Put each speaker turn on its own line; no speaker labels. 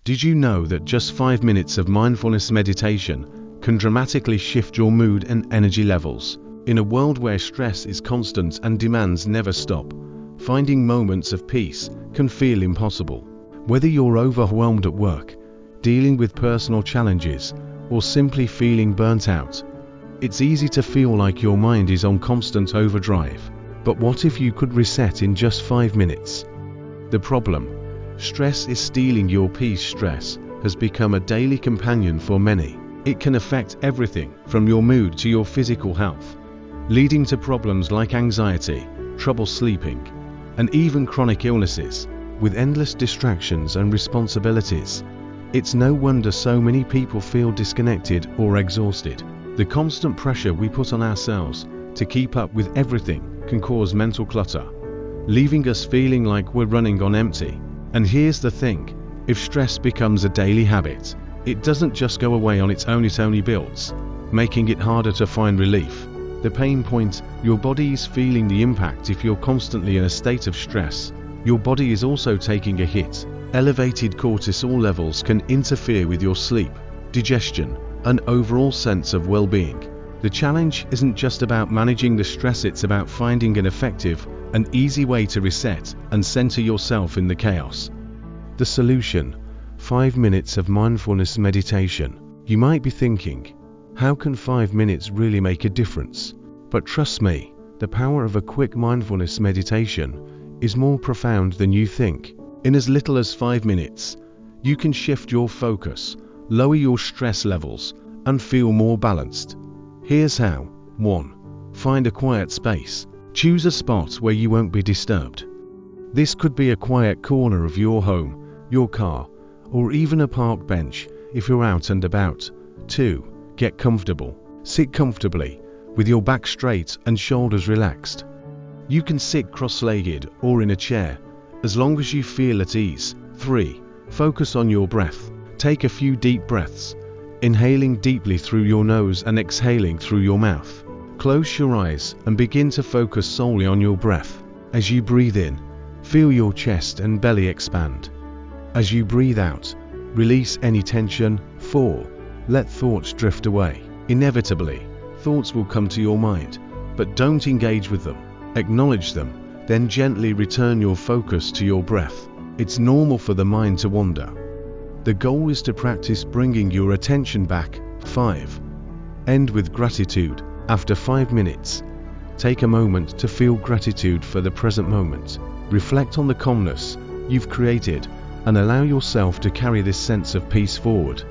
Did you know that just 5 minutes of mindfulness meditation can dramatically shift your mood and energy levels? In a world where stress is constant and demands never stop, finding moments of peace can feel impossible. Whether you're overwhelmed at work, dealing with personal challenges, or simply feeling burnt out, it's easy to feel like your mind is on constant overdrive. But what if you could reset in just 5 minutes? The problem: stress is stealing your peace. Stress has become a daily companion for many. It can affect everything from your mood to your physical health, leading to problems like anxiety, trouble sleeping, and even chronic illnesses. With endless distractions and responsibilities, it's no wonder so many people feel disconnected or exhausted. The constant pressure we put on ourselves to keep up with everything can cause mental clutter, leaving us feeling like we're running on empty. And here's the thing: if stress becomes a daily habit, it doesn't just go away on its own, it only builds, making it harder to find relief. The pain point: your body is feeling the impact. If you're constantly in a state of stress, your body is also taking a hit. Elevated cortisol levels can interfere with your sleep, digestion, and overall sense of well-being. The challenge isn't just about managing the stress, it's about finding an effective and easy way to reset and center yourself in the chaos. The solution: 5 minutes of mindfulness meditation. You might be thinking, how can 5 minutes really make a difference? But trust me, the power of a quick mindfulness meditation is more profound than you think. In as little as 5 minutes, you can shift your focus, lower your stress levels, and feel more balanced. Here's how. 1. Find a quiet space. Choose a spot where you won't be disturbed. This could be a quiet corner of your home, your car, or even a park bench if you're out and about. 2. Get comfortable. Sit comfortably, with your back straight and shoulders relaxed. You can sit cross-legged or in a chair, as long as you feel at ease. 3. Focus on your breath. Take a few deep breaths, inhaling deeply through your nose and exhaling through your mouth. Close your eyes and begin to focus solely on your breath. As you breathe in, feel your chest and belly expand. As you breathe out, release any tension. 4. Let thoughts drift away. Inevitably, thoughts will come to your mind, but don't engage with them. Acknowledge them, then gently return your focus to your breath. It's normal for the mind to wander. The goal is to practice bringing your attention back. 5. End with gratitude. After 5 minutes, take a moment to feel gratitude for the present moment. Reflect on the calmness you've created and allow yourself to carry this sense of peace forward.